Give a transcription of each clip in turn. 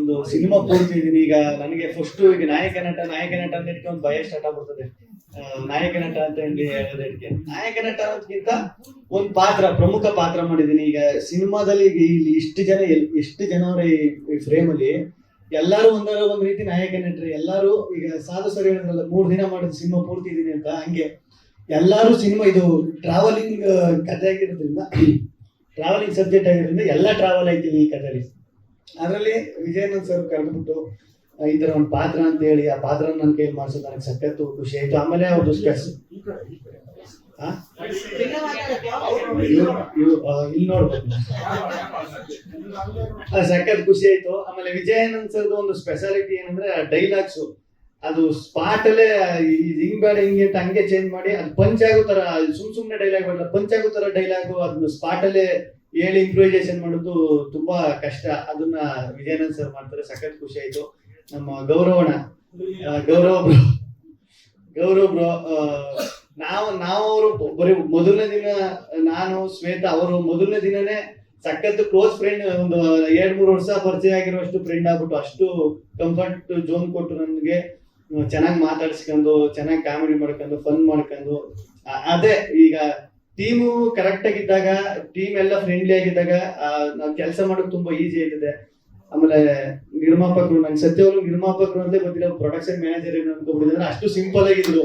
ಒಂದು ಸಿನಿಮಾ ಪೂರ್ತಿ ಇದೀನಿ. ಈಗ ನನಗೆ ಫಸ್ಟ್ ಈಗ ನಾಯಕ ನಟ ಅಂತ ಒಂದು ಭಯ ಸ್ಟಾರ್ಟ್ ಆಗ್ಬಿಡ್ತದೆ. ನಾಯಕ ನಟ ಅಂತ ಹೇಳೋದಕ್ಕೆ ನಾಯಕ ನಟ ಅನ್ನೋದಕ್ಕಿಂತ ಒಂದು ಪ್ರಮುಖ ಪಾತ್ರ ಮಾಡಿದೀನಿ. ಈಗ ಸಿನಿಮಾದಲ್ಲಿ ಇಲ್ಲಿ ಎಷ್ಟು ಜನ ಅವ್ರ ಈ ಫ್ರೇಮ್ ಅಲ್ಲಿ ಎಲ್ಲಾರು ಒಂದ್ ರೀತಿ ನಾಯಕ ನಟರು. ಎಲ್ಲಾರು ಈಗ ಸಾಧು ಸರಿ ಹೇಳಿದ್ರಲ್ಲ 3 ದಿನ ಮಾಡಿದ ಸಿನಿಮಾ ಪೂರ್ತಿ ಇದೀನಿ ಅಂತ, ಹಂಗೆ ಎಲ್ಲಾರು ಸಿನಿಮಾ ಇದು ಟ್ರಾವೆಲಿಂಗ್ ಕಥೆ ಆಗಿರೋದ್ರಿಂದ, ಟ್ರಾವೆಲಿಂಗ್ ಸಬ್ಜೆಕ್ಟ್ ಆಗಿರೋದ್ರಿಂದ ಎಲ್ಲ ಟ್ರಾವೆಲ್ ಐತಿಲ್ಲ ಈ ಕಥೆಯಲ್ಲಿ. ಅದರಲ್ಲಿ ವಿಜಯನಂದ್ ಸರ್ ಕರೆದ್ಬಿಟ್ಟು ಈ ತರ ಒಂದು ಪಾತ್ರ ಅಂತ ಹೇಳಿ ಆ ಪಾತ್ರ ನನ್ನ ಕೈಲಿ ಮಾಡಿಸೋದು ನನಗೆ ಸಖತ್ತು ಖುಷಿ ಆಯ್ತು. ಆಮೇಲೆ ಅವ್ರದ್ದು ಇಲ್ಲಿ ನೋಡ್ಬೇಕು, ಸಖತ್ ಖುಷಿ ಆಯ್ತು. ಆಮೇಲೆ ವಿಜಯಾನಂದ್ ಸರ್ದು ಒಂದು ಸ್ಪೆಷಾಲಿಟಿ ಏನಂದ್ರೆ ಡೈಲಾಗ್ಸು ಅದು ಸ್ಪಾಟ್ ಅಲ್ಲೇ ಹಿಂಗ್ ಬೇಡ ಹಿಂಗೆ ಅಂತ ಹಂಗೆ ಚೇಂಜ್ ಮಾಡಿ ಅದು ಪಂಚ್ ಆಗೋ ತರ, ಸುಮ್ನೆ ಡೈಲಾಗ್ ಬೇಡ, ಪಂಚ್ ಆಗೋ ತರ ಡೈಲಾಗು ಅದನ್ನ ಸ್ಪಾಟ್ ಅಲ್ಲೇ ಹೇಳಿ ಇಂಪ್ರೂವೈಸೇಷನ್ ಮಾಡೋದು ತುಂಬಾ ಕಷ್ಟ. ಅದನ್ನ ವಿಜಯಾನಂದ್ ಸರ್ ಮಾಡ್ತಾರೆ, ಸಖತ್ ಖುಷಿ ಆಯ್ತು. ನಮ್ಮ ಗೌರವ್ ಬ್ರೋ ನಾವು ಅವರು ಬರೀ ಮೊದಲನೇ ದಿನ, ನಾನು ಶ್ವೇತಾ ಅವರು ಮೊದಲನೇ ದಿನನೇ ಸಖತ್ ಕ್ಲೋಸ್ ಫ್ರೆಂಡ್, ಒಂದು 2-3 ವರ್ಷ ಪರಿಚಯ ಆಗಿರುವಷ್ಟು ಫ್ರೆಂಡ್ ಆಗ್ಬಿಟ್ಟು ಅಷ್ಟು ಕಂಫರ್ಟ್ ಝೋನ್ ಕೊಟ್ಟು ನನಗೆ ಚೆನ್ನಾಗಿ ಮಾತಾಡ್ಸ್ಕೊಂಡು, ಚೆನ್ನಾಗಿ ಕಾಮಿಡಿ ಮಾಡ್ಕೊಂಡು, ಫನ್ ಮಾಡ್ಕೊಂಡು. ಅದೇ ಈಗ ಟೀಮು ಕರೆಕ್ಟ್ ಆಗಿದ್ದಾಗ, ಟೀಮ್ ಎಲ್ಲ ಫ್ರೆಂಡ್ಲಿ ಆಗಿದ್ದಾಗ ನಾವು ಕೆಲಸ ಮಾಡೋದು ತುಂಬಾ ಈಸಿ ಆಯ್ತದೆ. ಆಮೇಲೆ ನಿರ್ಮಾಪಕರು, ನಂಗೆ ಸತ್ಯವರು ನಿರ್ಮಾಪಕರು ಅಂತ ಗೊತ್ತಿಲ್ಲ, ಪ್ರೊಡಕ್ಷನ್ ಮ್ಯಾನೇಜರ್ ಏನು ಅನ್ಕೊಂಡ್ಬಿಟ್ಟಿದ್ರೆ ಅಷ್ಟು ಸಿಂಪಲ್ ಆಗಿದ್ರು.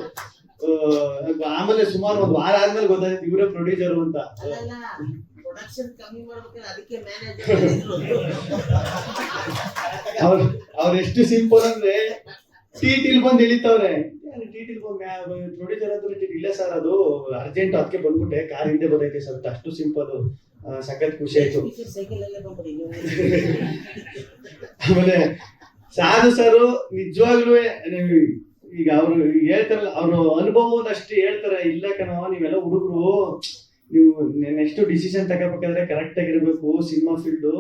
ಆಮೇಲೆ ಸುಮಾರು 1 ವಾರ ಆದ್ಮೇಲೆ ಗೊತ್ತಾಯ್ತು ಇವರೇ ಪ್ರೊಡ್ಯೂಸರು ಅಂತ. ಅವ್ರು ಎಷ್ಟು ಸಿಂಪಲ್ ಅಂದ್ರೆ ಟಿಟಿಲ್ ಬಂದು ಇಳಿತವ್ರೆ, ಟಿಟಿಲ್ ಪ್ರೊಡ್ಯೂಸರ್ ಹತ್ರ ಇಲ್ಲ ಸರ್ ಅದು ಅರ್ಜೆಂಟ್ ಅದಕ್ಕೆ ಬಂದ್ಬಿಟ್ಟೆ, ಕಾರ್ ಹಿಂದೆ ಬಂದೈತೆ ಸರ್, ಅಷ್ಟು ಸಿಂಪಲ್. ಸಖತ್ ಖುಷಿ ಆಯ್ತು. ಆಮೇಲೆ ಸಾಧು ಸರ್ ನಿಜವಾಗ್ಲೂ ಈಗ ಅವ್ರು ಹೇಳ್ತಾರಲ್ಲ, ಅವ್ರು ಅನುಭವ ಒಂದಷ್ಟು ಹೇಳ್ತಾರೆ, ಇಲ್ಲ ಕಣೋ ನೀವೆಲ್ಲ ಹುಡುಗರು, ನೀವು ನೆಕ್ಸ್ಟ್ ಡಿಸಿಷನ್ ತಗೋಬೇಕಾದ್ರೆ ಕರೆಕ್ಟ್ ಆಗಿರ್ಬೇಕು, ಸಿನಿಮಾ ಫೀಲ್ಡ್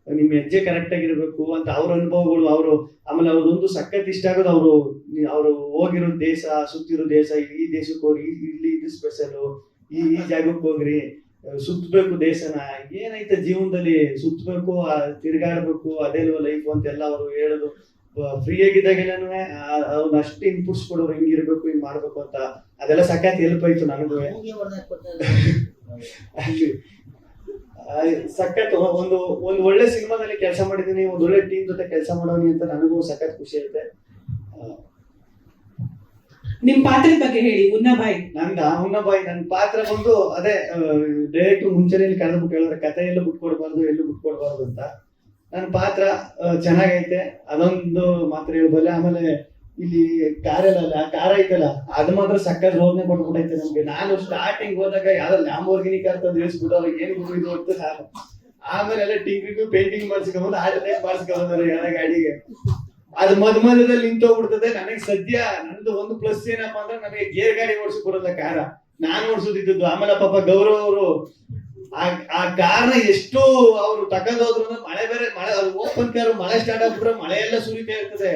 ನಿಮ್ ಹೆಜ್ಜೆ ಕರೆಕ್ಟ್ ಆಗಿರ್ಬೇಕು ಅಂತ ಅವ್ರ ಅನುಭವಗಳು. ಆಮೇಲೆ ಅವ್ರದೊಂದು ಸಖತ್ ಇಷ್ಟ ಆಗೋದು, ಅವರು ಹೋಗಿರೋ ದೇಶ, ಸುತ್ತಿರೋ ದೇಶ, ಈ ದೇಶಕ್ಕೆ ಹೋಗಿ ಇಲ್ಲಿ ಇದು ಸ್ಪೆಷಲ್, ಈ ಜಾಗಕ್ಕೆ ಹೋಗ್ರಿ, ಸುತ್ತಬೇಕು ದೇಶನ, ಏನೈತೆ ಜೀವನದಲ್ಲಿ ಸುತ್ತಬೇಕು, ತಿರ್ಗಾಡ್ಬೇಕು, ಅದೇಲ್ವ ಲೈಫ್ ಅಂತೆಲ್ಲ ಅವರು ಹೇಳೋದು. ಫ್ರೀ ಆಗಿದ್ದಾಗೆಲ್ಲೂ ಅವ್ನ ಅಷ್ಟು ಇನ್ಪುಟ್ಸ್ ಕೊಡೋರು, ಹಿಂಗಿರ್ಬೇಕು, ಹಿಂಗ್ ಮಾಡ್ಬೇಕು ಅಂತ. ಅದೆಲ್ಲ ಸಖತ್ ಹೆಲ್ಪ್ ಆಯ್ತು ನನಗೂ. ಅಲ್ಲಿ ಸಖತ್ ಒಂದು ಒಳ್ಳೆ ಸಿನಿಮಾದಲ್ಲಿ ಕೆಲಸ ಮಾಡಿದೀನಿ, ಒಂದು ಒಳ್ಳೆ ಟೀಮ್ ಜೊತೆ ಕೆಲಸ ಮಾಡೋನಿ ಅಂತ ನನಗೂ ಸಖತ್ ಖುಷಿ ಆಗುತ್ತೆ. ನಿಮ್ ಪಾತ್ರದ ಬಗ್ಗೆ ಹೇಳಿ. ಮುನ್ನಾಬಾಯಿ ನನ್ನ ಪಾತ್ರ ಬಂದು ಅದೇ ಡೈರೆಕ್ಟರ್ ಮುಂಚೆನೆ ಕರೆದ್ಬಿಟ್ಟು ಹೇಳಿದ್ರೆ ಕಥೆ ಎಲ್ಲೂ ಬಿಟ್ಕೊಡ್ಬಾರ್ದು ಅಂತ. ನನ್ನ ಪಾತ್ರ ಚೆನ್ನಾಗೈತೆ, ಅದೊಂದು ಮಾತ್ರ ಹೇಳ್ಬಲ್ಲೆ. ಆಮೇಲೆ ಇಲ್ಲಿ ಕಾರ ಐತಲ್ಲ ಅದು ಮಾತ್ರ ಸಕ್ಕತ್ ರೋದನೆ ಕೊಟ್ಬಿಟ್ಟೈತೆ ನಮ್ಗೆ. ನಾನು ಸ್ಟಾರ್ಟಿಂಗ್ ಹೋದಾಗ ಯಾವ್ದೋ ಲ್ಯಾಂಬೋರ್ಗಿನಿ ಕಾರ್ ತಂದು ಇಳಿಸ್ಬಿಟ್ಟು ಅವ್ರಿಗೆ ಏನು ಇದು ಅಂತ ಸಾಕು. ಆಮೇಲೆ ಎಲ್ಲ ಟಿಂಕ್ರಿಗೂ ಪೇಂಟಿಂಗ್ ಮಾಡಿಸ್ಕೊಂಬಂದು ಆಲ್ಟರ್ನೇಟ್ ಮಾಡಿಸ್ಕೊಂಬಂದ್ರೆ ಎಲ್ಲ ಗಾಡಿಗೆ ಅದು ಮಧ್ಯದಲ್ಲಿ ನಿಂತೋಗ್ಬಿಡ್ತದೆ. ನನಗೆ ಸದ್ಯ ನಂದು ಒಂದು ಪ್ಲಸ್ ಏನಪ್ಪಾ ಅಂದ್ರೆ ನನಗೆ ಗೇರ್ ಗಾಡಿ ಓಡಿಸಿ ಬರೋಲ್ಲ, ಕಾರ ನಾನು ಓಡಿಸೋದಿದ್ದು. ಆಮೇಲೆ ಪಾಪ ಗೌರವ್ ಅವರು ಆ ಕಾರ್ನ ಎಷ್ಟು ಅವ್ರು ತಗೊಂಡೋದ್ರು ಅಂದ್ರೆ ಮಳೆ ಓಪನ್ ಕಾರ್ ಮಳೆ ಸ್ಟಾರ್ಟ್ ಆಗ್ಬಿಟ್ರೆ ಮಳೆ ಎಲ್ಲ ಸುರಿತಾ ಇರ್ತದೆ.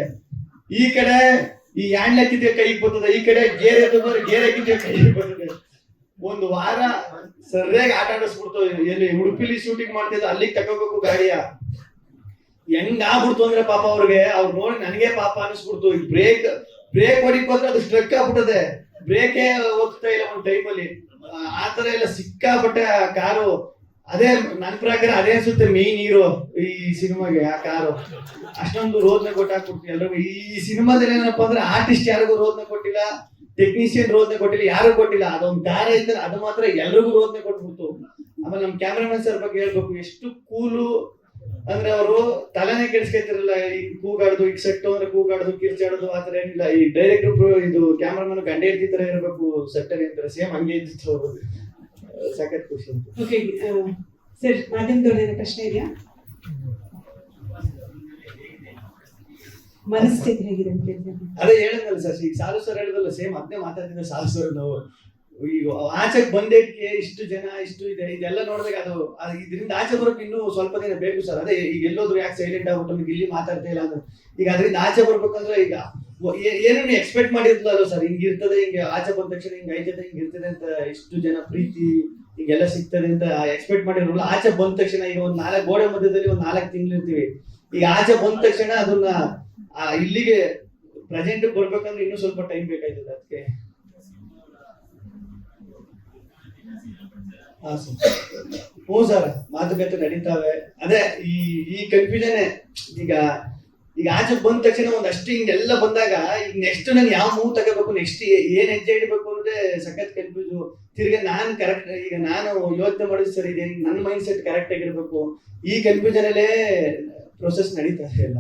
ಈ ಕಡೆ ಈ ಹ್ಯಾಂಡ್ ಹಾಕಿದ್ದೆ ಕೈಗೆ ಬರ್ತದೆ, ಈ ಕಡೆ ಗೇರ್ ಎತ್ತಿದ್ರೆ ಗೇರ್ ಹಾಕಿದ್ದೆ ಕೈಗೆ ಬರ್ತದೆ. ಒಂದು ವಾರ ಸರಿಯಾಗಿ ಆಟ ಆಡಿಸ್ಬಿಡ್ತು. ಎಲ್ಲಿ ಉಡುಪಿಲಿ ಶೂಟಿಂಗ್ ಮಾಡ್ತಿದ್ದ ಅಲ್ಲಿಗೆ ತಗೋಬೇಕು ಗಾಡಿಯ. ಹೆಂಗ್ ಆಗ್ಬಿಡ್ತು ಅಂದ್ರೆ ಪಾಪ ಅವ್ರಿಗೆ, ಅವ್ರು ನೋಡಿ ನನಗೆ ಪಾಪ ಅನಿಸ್ಬಿಡ್ತು. ಈ ಬ್ರೇಕ್ ಹೊಡಿಕ್ ಹೋದ್ರೆ ಅದು ಸ್ಟ್ರಕ್ ಆಗ್ಬಿಟ್ಟದೆ, ಬ್ರೇಕೇ ಹೋಗ್ತಾ ಇಲ್ಲ ಒಂದ್ ಟೈಮಲ್ಲಿ. ಆತರ ಎಲ್ಲ ಸಿಕ್ಕಾಪಟ್ಟೆ ಆ ಕಾರು. ಅದೇ ನನ್ನ ಪ್ರಕಾರ ಅದೇ ಅನ್ಸುತ್ತೆ ಮೇನ್ ಹೀರೋ ಈ ಸಿನಿಮಾಗೆ. ಆ ಕಾರು ಅಷ್ಟೊಂದು ರೋದನೆ ಕೊಟ್ಟಾಕ್ಬಿಡ್ತೀವಿ ಎಲ್ರಿಗೂ. ಈ ಸಿನಿಮಾದಲ್ಲಿ ಏನಪ್ಪಾ ಅಂದ್ರೆ ಆರ್ಟಿಸ್ಟ್ ಯಾರಿಗೂ ರೋದನೆ ಕೊಟ್ಟಿಲ್ಲ, ಟೆಕ್ನಿಷಿಯನ್ ರೋದನೆ ಕೊಟ್ಟಿಲ್ಲ, ಯಾರು ಕೊಟ್ಟಿಲ್ಲ. ಅದೊಂದು ಕಾರ ಇದ್ರೆ ಅದು ಮಾತ್ರ ಎಲ್ರಿಗೂ ರೋದನೆ ಕೊಟ್ಬಿಡ್ತು. ಆಮೇಲೆ ನಮ್ ಕ್ಯಾಮ್ರಾಮನ್ ಸರ್ ಬಗ್ಗೆ ಹೇಳ್ಬೇಕು, ಎಷ್ಟು ಕೂಲು ಅಂದ್ರೆ ಅವರು ತಲೆನೇ ಕೆಡಿಸ್ಕೊತಿರಲ್ಲ. ಈಗ ಕೂಗಾಡುದು, ಈಗ ಸೆಟ್ಟು ಅಂದ್ರೆ ಕೂಗಾಡುದು, ಕಿರ್ಚಾಡುದು ಆತರ ಏನಿಲ್ಲ. ಈ ಡೈರೆಕ್ಟರ್ ಇದು ಕ್ಯಾಮ್ರಾಮನ್ ಗಂಡ ಹೆಂಡತಿ ತರ ಇರಬೇಕು ಸೆಟ್ಟಲ್ಲಿ ಅಂತಾರೆ, ಸೇಮ್ ಹಂಗೆ ಇದ್ದಿತ್ತು ಅವರು. ಸಖತ್ ಖುಷಿ ಅಂತ. ಓಕೆ ಸರ್, ಮಾಧ್ಯಮದವ್ರ ಪ್ರಶ್ನೆ ಇದೆಯಾ? ಮನಸ್ಥಿತಿ ಹೇಗಿದೆ ಅಂತ ಅದೇ ಹೇಳಿದ್ನಲ್ಲ ಸರ್, ಈಗ ಸಾಲು ಸರ್ ಹೇಳಿದಲ್ಲ, ಸೇಮ್ ಅದನ್ನೇ ಮಾತಾಡ್ತಿದ್ದ ಸಾಲು ಸರ್. ನಾವು ಈಗ ಆಚೆಗೆ ಬಂದೇಟ್ಗೆ ಇಷ್ಟು ಜನ ಇಷ್ಟು ಇದೆ, ಇದೆಲ್ಲ ನೋಡಿದಾಗ ಅದು ಇದರಿಂದ ಆಚೆ ಬರೋಕೆ ಇನ್ನೂ ಸ್ವಲ್ಪ ದಿನ ಬೇಕು ಸರ್. ಅದೇ ಈಗ ಎಲ್ಲೋದ್ರು ಯಾಕೆ ಸೈಲೆಂಟ್ ಆಗ್ಬಿಟ್ಟು ಇಲ್ಲಿ ಮಾತಾಡ್ತಾ ಇಲ್ಲ ಅಂದ್ರೆ, ಈಗ ಅದರಿಂದ ಆಚೆ ಬರ್ಬೇಕಂದ್ರೆ ಈಗ ಏನನ್ನು ಎಕ್ಸ್ಪೆಕ್ಟ್ ಮಾಡಿರ್ಲಿಲ್ಲ ಸರ್. ಹಿಂಗಿರ್ತದೆ, ಹಿಂಗೆ ಆಚೆ ಬಂದ ತಕ್ಷಣ ಹಿಂಗೆ ಐತದೆ, ಹಿಂಗಿರ್ತದೆ ಅಂತ, ಇಷ್ಟು ಜನ ಪ್ರೀತಿ ಹಿಂಗೆಲ್ಲ ಸಿಗ್ತದೆ ಅಂತ ಎಕ್ಸ್ಪೆಕ್ಟ್ ಮಾಡಿರಲ್ಲ. ಆಚೆ ಬಂದ ತಕ್ಷಣ ಈಗ ಒಂದು 4 ಗೋಡೆ ಮಧ್ಯದಲ್ಲಿ ಒಂದು 4 ತಿಂಗಳು ಇರ್ತೀವಿ. ಈಗ ಆಚೆ ಬಂದ ತಕ್ಷಣ ಅದನ್ನ ಇಲ್ಲಿಗೆ ಪ್ರೆಸೆಂಟ್ ಬರ್ಬೇಕಂದ್ರೆ ಇನ್ನೂ ಸ್ವಲ್ಪ ಟೈಮ್ ಬೇಕಾಯ್ತದೆ ಅದಕ್ಕೆ. ಹ್ಞೂ ಸರ್, ಮಾತುಕತೆ ನಡೀತಾವೆ. ಅದೇ ಈ ಕನ್ಫ್ಯೂಷನ್ ಈಗ ಈಗ ಆಚೆ ಬಂದ ತಕ್ಷಣ ಒಂದಷ್ಟು ಹಿಂಗೆಲ್ಲ ಬಂದಾಗ ಈಗ ನೆಕ್ಸ್ಟ್ ನಾನು ಯಾವ ಮೂವ್ ತಗೋಬೇಕು, ನೆಕ್ಸ್ಟ್ ಏನ್ ಹೆಜ್ಜೆ ಇಡಬೇಕು ಅನ್ನೋದೇ ಸಖತ್ ಕನ್ಫ್ಯೂಸ್. ತಿರ್ಗಿ ನಾನು ಕರೆಕ್ಟ್ ಈಗ ನಾನು ಯೋಚನೆ ಮಾಡೋದು ಸರಿ ಇದೆ, ನನ್ನ ಮೈಂಡ್ ಸೆಟ್ ಕರೆಕ್ಟ್ ಆಗಿರ್ಬೇಕು. ಈ ಕನ್ಫ್ಯೂಷನ್ ಅಲ್ಲೇ ಪ್ರೊಸೆಸ್ ನಡೀತಾ ಇಲ್ಲ.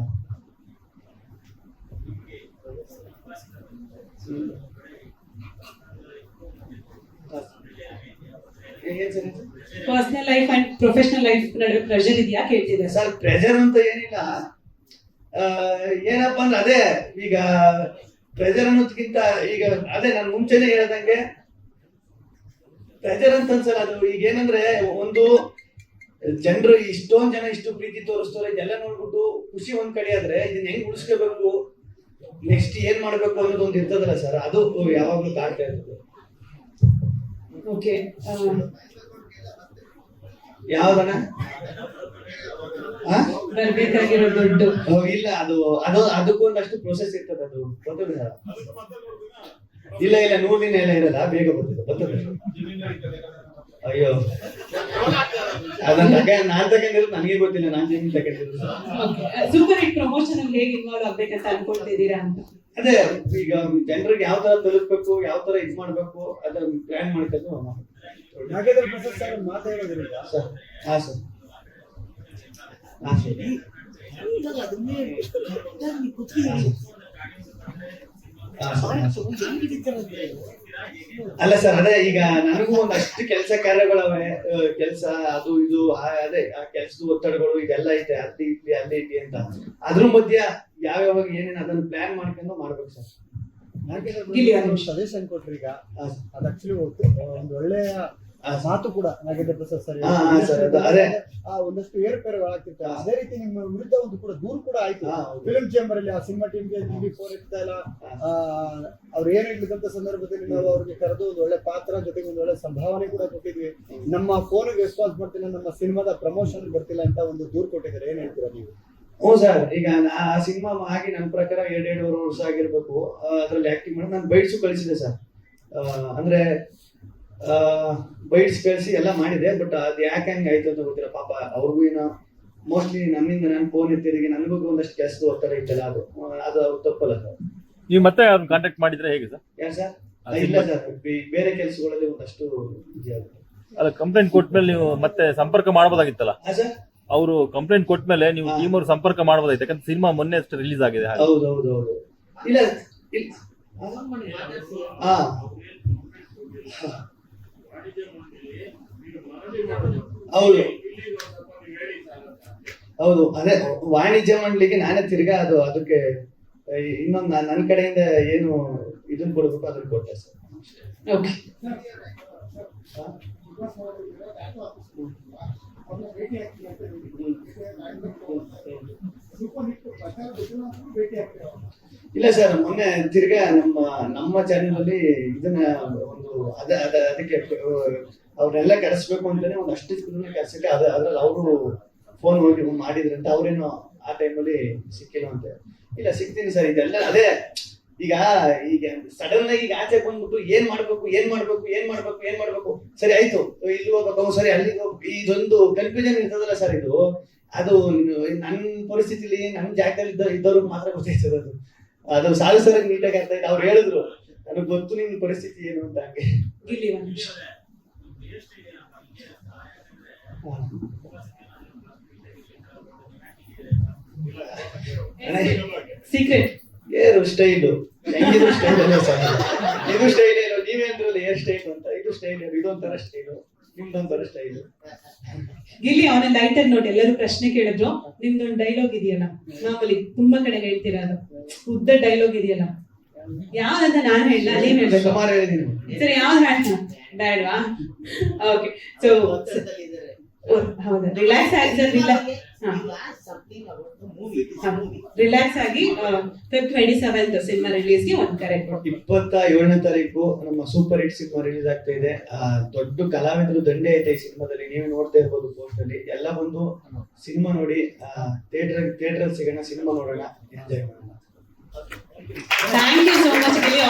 Personal life and professional life ನಡುವೆ ಪ್ರೆಷರ್ ಇದೆಯಾ ಕೇಳ್ತಿದ್ದಾರೆ. ಸರ್ ಪ್ರೆಷರ್ ಅಂತ ಏನಿಲ್ಲ, ಏನಪ್ಪಾ ಅಂದ್ರೆ ಅದೇ ಈಗ ಪ್ರೆಷರ್ ಅನ್ನೋದಕ್ಕಿಂತ ಈಗ ಅದೇ ನಾನು ಮುಂಚೆನೆ ಹೇಳ್ದಂಗೆ ಪ್ರೆಷರ್ ಅಂತ ಅನ್ಸಲ್ಲ. ಅದು ಈಗ ಏನಂದ್ರೆ ಒಂದು ಜನರು ಇಷ್ಟೊಂದ್ ಜನ ಇಷ್ಟು ಪ್ರೀತಿ ತೋರಿಸ್ತಾರೆ, ಇದೆಲ್ಲ ನೋಡ್ಬಿಟ್ಟು ಖುಷಿ ಒಂದ್ ಕಡೆ ಆದ್ರೆ ಇದನ್ನ ಹೆಂಗ್ ಉಳಿಸ್ಕೋಬೇಕು, ನೆಕ್ಸ್ಟ್ ಏನ್ ಮಾಡ್ಬೇಕು ಅನ್ನೋದು ಒಂದು ಇರ್ತದಲ್ಲ ಸರ್, ಅದು ಯಾವಾಗ್ಲೂ ಕಾಡ್ತಾ ಇರ್ತದೆ. ಓಕೆ, ಯಾವ್ದನ ಬರ್ಬೇಕಾಗಿರೋ ದುಡ್ಡು ಇಲ್ಲ, ಅದಕ್ಕೂ ಒಂದಷ್ಟು ಪ್ರೊಸೆಸ್ ಇರ್ತದೆ. ಅದು ಬರ್ತದೆ ಸರ್. ಇಲ್ಲ 100 ದಿನ ಎಲ್ಲ ಇರಲ್ಲ, ಬೇಗ ಬರ್ತದೆ. ಅಯ್ಯೋ ಅದನ್ನ ನಾನ್ ತಗೊಂಡಿರೋದು ನನಗೆ ಗೊತ್ತಿಲ್ಲ, ನಾನ್ ಜಮೀನ್ ತಗೊಂಡಿರೋದು. ಸೂಪರ್ ಹಿಟ್ ಪ್ರಮೋಷನ್ ಅಲ್ಲಿ ಹೇಗೆ ಇನ್ವಾಲ್ವ್ ಆಗ್ಬೇಕಂತ ಅನ್ಕೊಳ್ತಿದ್ದೀರಾ ಅಂತ? ಅದೇ ಈಗ ಜನರಿಗೆ ಯಾವ ತರ ತಲುಪಬೇಕು, ಯಾವ ತರ ಇದ್ ಮಾಡ್ಬೇಕು ಅದನ್ನ ಪ್ಲಾನ್ ಮಾಡ್ಕೊಂಡು ಮಾತಾಡೋದ್ರಿಂದ ಸರ್. ಹಾ ಸರ್, ಅಲ್ಲ ಸರ್, ಅದೇ ಈಗ ನನಗೂ ಒಂದಷ್ಟು ಕೆಲಸ ಕಾರ್ಯಗಳವೆ, ಕೆಲಸ ಅದು ಇದು ಅದೇ ಆ ಕೆಲ್ಸದ ಒತ್ತಡಗಳು ಇದೆಲ್ಲ ಐತೆ, ಅಲ್ಲಿ ಐತಿ ಅಂತ. ಅದ್ರ ಮಧ್ಯ ಯಾವ್ಯಾವಾಗ ಏನೇನು ಅದನ್ನ ಪ್ಲಾನ್ ಮಾಡ್ಕೊಂಡು ಮಾಡ್ಬೇಕು ಸರ್. ಸಜೆಷನ್ ಕೊಟ್ರಿ. ಈಗ ಅದು ಆಕ್ಚುಲಿ ಒಂದು ಒಳ್ಳೆಯ ಮಾತು ಕೂಡ ನಾಗೇಂದ್ರ ಪ್ರಸಾದ್ ಸರ್. ಒಂದಷ್ಟು ಏರುಪೇರುಗಳಾಗ್ತಿರ್ತಾರೆ. ಅದೇ ರೀತಿ ನಿಮ್ಮ ವಿರುದ್ಧ ಒಂದು ಕೂಡ ದೂರು ಕೂಡ ಆಯ್ತು ಫಿಲ್ಮ್ ಚೇಂಬರ್ ಅಲ್ಲಿ. ಆ ಸಿನಿಮಾ ಟೀಮ್ಗೆ TV4 ಇರ್ತಾ ಇಲ್ಲ, ಅವ್ರು ಏನ್ ಇರ್ಲಿಕ್ಕಂತ ಸಂದರ್ಭದಲ್ಲಿ ನಾವು ಅವ್ರಿಗೆ ಕರೆದು ಒಂದು ಒಳ್ಳೆ ಪಾತ್ರ ಜೊತೆಗೆ ಒಂದು ಒಳ್ಳೆ ಸಂಭಾವನೆ ಕೂಡ ಕೊಟ್ಟಿದ್ವಿ. ನಮ್ಮ ಫೋನ್ಗೆ ರೆಸ್ಪಾನ್ಸ್ ಬರ್ತಿಲ್ಲ, ನಮ್ಮ ಸಿನಿಮಾದ ಪ್ರಮೋಷನ್ ಬರ್ತಿಲ್ಲ ಅಂತ ಒಂದು ದೂರು ಕೊಟ್ಟಿದ್ದಾರೆ. ಏನ್ ಹೇಳ್ತೀರಾ ನೀವು? ಹ್ಞೂ ಸರ್, ಈಗ ಆ ಸಿನಿಮಾ ಆಗಿ ನನ್ನ ಪ್ರಕಾರ 2.5 ವರ್ಷ ಆಗಿರ್ಬೇಕು. ಅದ್ರಲ್ಲಿ ಆಕ್ಟಿಂಗ್ ಮಾಡಿ ನಾನು ಬೈಟ್ಸು ಕಳಿಸಿದೆ ಸರ್. ಅಂದ್ರೆ ಬೈಟ್ಸ್ ಕಳಿಸಿ ಎಲ್ಲ ಮಾಡಿದೆ. ಬಟ್ ಅದು ಯಾಕೆ ಹಂಗೆ ಆಯ್ತು ಅಂತ ಗೊತ್ತಿಲ್ಲ. ಪಾಪ ಅವ್ರಿಗೂ ಏನೋ ಮೋಸ್ಟ್ಲಿ ನನ್ನಿಂದ ನಾನು ಫೋನ್ ಎತ್ತಿರಿಗೆ ನನಗೂ ಒಂದಷ್ಟು ಕೆಲಸದ ಒತ್ತಡ ಇತ್ತಲ್ಲ, ಅದು ತಪ್ಪಲ್ಲ ಸರ್. ನೀವು ಮತ್ತೆ ಅವ್ರನ್ನ ಕಾಂಟ್ಯಾಕ್ಟ್ ಮಾಡಿದ್ರೆ ಹೇಗೆ ಸರ್? ಯಾರು ಸರ್? ಇಲ್ಲ ಸರ್, ಬೇರೆ ಕೆಲಸಗಳಲ್ಲಿ ಒಂದಷ್ಟು ಬಿಜಿ ಆಗುತ್ತೆ. ಅಲ್ಲ, ಕಂಪ್ಲೇಂಟ್ ಕೊಟ್ಮೇಲೆ ನೀವು ಮತ್ತೆ ಸಂಪರ್ಕ ಮಾಡಬಹುದಾಗಿತ್ತಲ್ಲ ಸರ್? ಅವರು ಕಂಪ್ಲೇಂಟ್ ಕೊಟ್ಮೇಲೆ ನೀವು ಟೀಮ್ ಅವ್ರು ಸಂಪರ್ಕ ಮಾಡಬಹುದಾಯ್ತು, ಯಾಕಂದ್ರೆ ಸಿನಿಮಾ ಮೊನ್ನೆ ಅಷ್ಟು ರಿಲೀಸ್ ಆಗಿದೆ. ಹೌದು. ಇಲ್ಲ ಹೌದು, ಅದೇ ವಾಣಿಜ್ಯ ಮಂಡಳಿಗೆ ನಾನೇ ತಿರ್ಗಾ ಅದಕ್ಕೆ ಇನ್ನೊಂದು ನನ್ನ ಕಡೆಯಿಂದ ಏನು ಇದನ್ನ ಕೊಡ್ಬೇಕು ಅದನ್ನ ಕೊಟ್ಟೆ ಸರ್. ಓಕೆ, ಇಲ್ಲ ಸರ್, ಮೊನ್ನೆ ತಿರ್ಗಾ ನಮ್ಮ ಚಾನೆಲ್ ಅಲ್ಲಿ ಇದನ್ನ ಒಂದು ಅದಕ್ಕೆ ಅವ್ರನ್ನೆಲ್ಲ ಕರೆಸ್ಬೇಕು ಅಂತಾನೆ ಒಂದಷ್ಟು ಕರೆಸಿದ್ರೆ ಅದ್ರಲ್ಲಿ ಅವರು ಫೋನ್ ಹೋಗಿ ಮಾಡಿದ್ರಂತ. ಅವ್ರೇನೋ ಆ ಟೈಮಲ್ಲಿ ಸಿಕ್ಕಿಲ್ಲ ಅಂತ. ಇಲ್ಲ, ಸಿಗ್ತೀನಿ ಸರ್. ಇದೆಲ್ಲ ಅದೇ ಈಗ ಸಡನ್ ಆಗಿ ಆಚೆ ಬಂದ್ಬಿಟ್ಟು ಏನ್ ಮಾಡ್ಬೇಕು ಸರಿ ಆಯ್ತು, ಇಲ್ಲಿ ಹೋಗ್ಬೇಕು, ಸರಿ ಅಲ್ಲಿಗೆ ಹೋಗ್ಬೇಕು, ಇದೊಂದು ಕನ್ಫ್ಯೂಷನ್ ಇರ್ತದಲ್ಲ ಸರ್. ಅದು ನನ್ನ ಪರಿಸ್ಥಿತಿಲಿ ನನ್ನ ಜಾಗದಲ್ಲಿ ಇದ್ದವ್ರಿಗೆ ಮಾತ್ರ ಗೊತ್ತಾಯ್ತದೆ. ಅದು ಸಾಲಿಸರಾಗಿ ನೀಟಾಗಿ ಅರ್ಥ ಆಯ್ತು. ಅವ್ರು ಹೇಳಿದ್ರು ನನಗೆ ಗೊತ್ತು ನಿನ್ನ ಪರಿಸ್ಥಿತಿ ಏನು ಅಂತ. ಹಂಗೆ ಸೀಕ್ರೆಟ್ ಏರು ಸ್ಟೈಲು ಹೆಂಗಿದ್ರು ಸ್ಟೈಲ್ ಅಲ್ಲ ಸರ್. ಇದು ಸ್ಟೈಲ್ ಏನೋ ನೀವೇಂದ್ರಲ್ಲ ಏರ್ ಸ್ಟೈಲ್ ಅಂತ. ಇದು ಸ್ಟೈಲ್ ಏನು, ಇದೊಂಥರ ಸ್ಟೈಲು, ನಿಮ್ದೊಂಥರ ಸ್ಟೈಲು. ಗಿಲ್ಲಿ, ಅವನ ಲೈಟರ್ ನೋಟ್ ಎಲ್ಲರೂ ಪ್ರಶ್ನೆ ಕೇಳಿದ್ರು. ನಿಮ್ದೊಂದು ಡೈಲಾಗ್ ಇದೆಯಲ್ಲ, ಮಾಮೂಲಿ ತುಂಬಾ ಕಡೆ ಹೇಳ್ತೀರಾ, ಅದು ಉದ್ದ ಡೈಲಾಗ್ ಇದೆಯಲ್ಲ, ಯಾವ್ದಂತ ನಾನು ಹೇಳ ನೀವ್ ಹೇಳ್ಬೇಕು. ಸುಮಾರು ಹೇಳಿದೀನಿ ಸರಿ, ಯಾವ್ದು ಹೇಳ ಬೇಡವಾ? ಓಕೆ, ಸೊ ಹೌದಾ, ರಿಲ್ಯಾಕ್ಸ್ ಆಗಿ ರಿಲ್ಯಾಕ್ಸ್ ಆಗಿ ಫೆಬ್ 27 ಸಿನಿಮಾ ರಿಲೀಸ್ಗೆ ಒಂದು ಕರೆ ಕೊಡಿ. 27ನೇ ತಾರೀಕು ನಮ್ಮ ಸೂಪರ್ ಹಿಟ್ ಸಿನಿಮಾ ರಿಲೀಸ್ ಆಗ್ತಾ ಇದೆ. ದೊಡ್ಡ ಕಲಾವಿದರು ದಂಡೆ ಐತೆ ಈ ಸಿನಿಮಾದಲ್ಲಿ, ನೀವೇ ನೋಡ್ತಾ ಇರ್ಬೋದು ಪೋಸ್ಟ್ ಅಲ್ಲಿ. ಎಲ್ಲ ಬಂದು ಸಿನಿಮಾ ನೋಡಿ, ಥಿಯೇಟರ್ ಸಿಗೋಣ, ಸಿನಿಮಾ ನೋಡೋಣ, ಎಂಜಾಯ್ ಮಾಡೋಣ. Thank you so much Gilli.